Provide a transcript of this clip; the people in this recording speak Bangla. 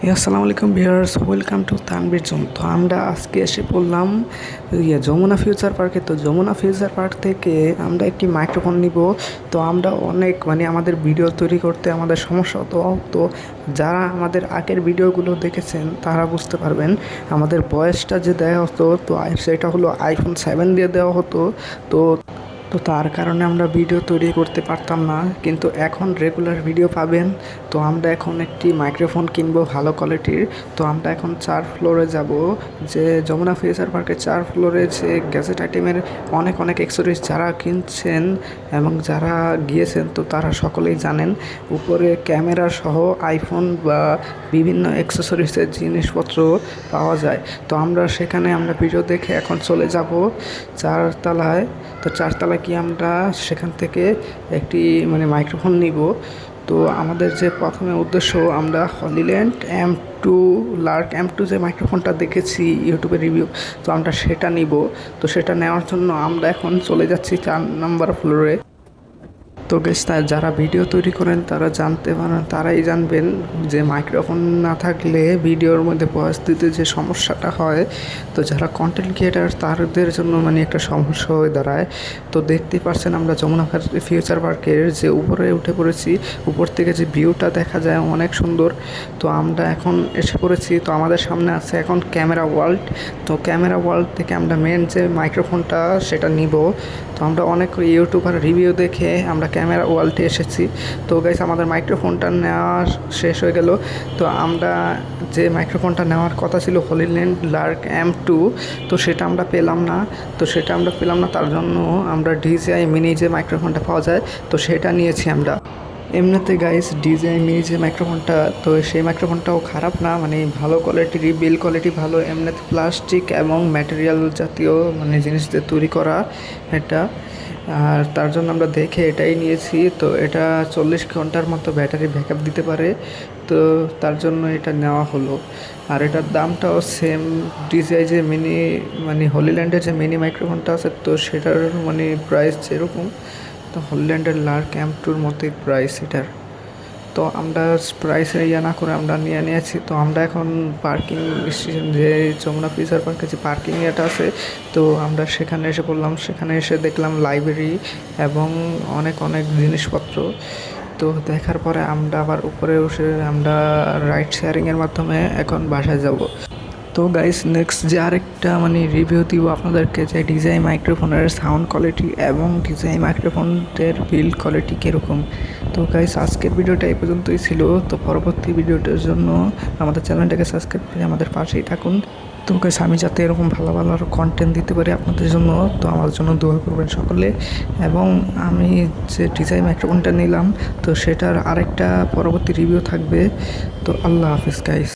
আসসালামু আলাইকুম viewers, welcome to Tanvir zone. তো আমরা আজকে এসে পড়লাম যমুনা ফিউচার পার্কে। তো যমুনা ফিউচার পার্ক থেকে আমরা একটি মাইক্রোফোন নিব। তো আমরা অনেক আমাদের ভিডিও তৈরি করতে আমাদের সমস্যা হতো। তো যারা আমাদের আগের ভিডিওগুলো দেখেছেন তারা বুঝতে পারবেন আমাদের ভয়েসটা যে দেওয়া হতো, তো সেটা হলো আইফোন 7 দিয়ে দেওয়া হতো। তো তো তার কারণে আমরা ভিডিও তৈরি করতে পারতাম না, কিন্তু এখন রেগুলার ভিডিও পাবেন। তো আমরা এখন একটি মাইক্রোফোন কিনবো ভালো কোয়ালিটির। তো আমরা এখন 4 ফ্লোরে যাব, যে যমুনা ফিউচার পার্কের 4 ফ্লোরে যে গ্যাজেট আইটেমের অনেক অনেক অ্যাক্সেসরিজ যারা কিনছেন এবং যারা গিয়েছেন তো তারা সকলেই জানেন, উপরে ক্যামেরা সহ আইফোন বা বিভিন্ন অ্যাক্সেসরিজের জিনিসপত্র পাওয়া যায়। তো আমরা সেখানে ভিডিও দেখে এখন চলে যাব 4 তলায়। তো 4 তলায় কি আমরা সেখান থেকে একটি মাইক্রোফোন নিব। তো আমাদের যে প্রথমে উদ্দেশ্য, আমরা হলিল্যান্ড M2 লার্ক M2 যে মাইক্রোফোনটা দেখেছি ইউটিউবে রিভিউ, তো আমরা সেটা নিব। তো সেটা নেওয়ার জন্য আমরা এখন চলে যাচ্ছি 4 নম্বর ফ্লোরে। তো গেস, যারা ভিডিও তৈরি করেন তারা জানতে পারেন, তারাই জানবেন যে মাইক্রোফোন না থাকলে ভিডিওর মধ্যে ভয়েস দিতে যে সমস্যাটা হয়, তো যারা কন্টেন্ট ক্রিয়েটার তাদের জন্য একটা সমস্যা হয়ে দাঁড়ায়। তো দেখতেই পাচ্ছেন আমরা যমুনা ফিউচার পার্কের যে উপরে উঠে পড়েছি, উপর থেকে যে ভিউটা দেখা যায় অনেক সুন্দর। তো আমরা এখন এসে পড়েছি। তো আমাদের সামনে আছে এখন ক্যামেরা ওয়ার্ল্ড। তো ক্যামেরা ওয়ার্ল্ড থেকে আমরা মেন যে মাইক্রোফোনটা সেটা নিব। তো আমরা অনেক ইউটিউবার রিভিউ দেখে আমরা ক্যামেরা ওয়ার্ল্ডে এসেছি। তো গাইস, আমাদের মাইক্রোফোনটা নেওয়া শেষ হয়ে গেল। তো আমরা যে মাইক্রোফোনটা নেওয়ার কথা ছিল হলিল্যান্ড লার্ক M2, তো সেটা আমরা পেলাম না। তার জন্য আমরা DJI মিনি যে মাইক্রোফোনটা পাওয়া যায় তো সেটা নিয়েছি আমরা। এমনিতে গাইস, DJI মিনি যে মাইক্রোফোনটা, তো সেই মাইক্রোফোনটাও খারাপ না, ভালো কোয়ালিটির, বিল কোয়ালিটি ভালো। এমনিতে প্লাস্টিক এবং ম্যাটেরিয়াল জাতীয় জিনিস দিয়ে তৈরি করা এটা। আর তার জন্য আমরা দেখে এটাই নিয়েছি। তো এটা 40 ঘন্টার মতো ব্যাটারি ব্যাকআপ দিতে পারে, তো তার জন্য এটা নেওয়া হলো। আর এটার দামটাও সেম, DJI যে মিনি হলিল্যান্ডের যে মিনি মাইক্রোফোনটা আছে তো সেটার প্রাইস যেরকম, তো হলিল্যান্ডের লার্ক M2-র মতোই প্রাইস এটার। তো আমরা প্রাইসে না করে আমরা নিয়েছি। তো আমরা এখন পার্কিং স্টেশন, যে যমুনা ফিউচার পার্কে যে পার্কিং এটা আছে, তো আমরা সেখানে এসে পড়লাম। সেখানে এসে দেখলাম লাইব্রেরি এবং অনেক অনেক জিনিসপত্র। তো দেখার পরে আমরা আবার উপরে উঠে আমরা রাইড শেয়ারিংয়ের মাধ্যমে এখন বাসায় যাব। তো গাইস, নেক্সট যে আরেকটা রিভিউ দিব আপনাদেরকে, যে DJI মাইক্রোফোনের সাউন্ড কোয়ালিটি এবং DJI মাইক্রোফোনের বিল্ড কোয়ালিটি কীরকম। তো গাইস, আজকের ভিডিওটা এই পর্যন্তই ছিল। তো পরবর্তী ভিডিওটার জন্য আমাদের চ্যানেলটাকে সাবস্ক্রাইব করে আমাদের পাশেই থাকুন। তো গাইস, আমি যাতে এরকম ভালো ভালো আরও কন্টেন্ট দিতে পারি আপনাদের জন্য, তো আমার জন্য দোয়া করবেন সকলে। এবং আমি যে DJI মাইক্রোফোনটা নিলাম তো সেটার আরেকটা পরবর্তী রিভিউ থাকবে। তো আল্লাহ হাফিজ গাইস।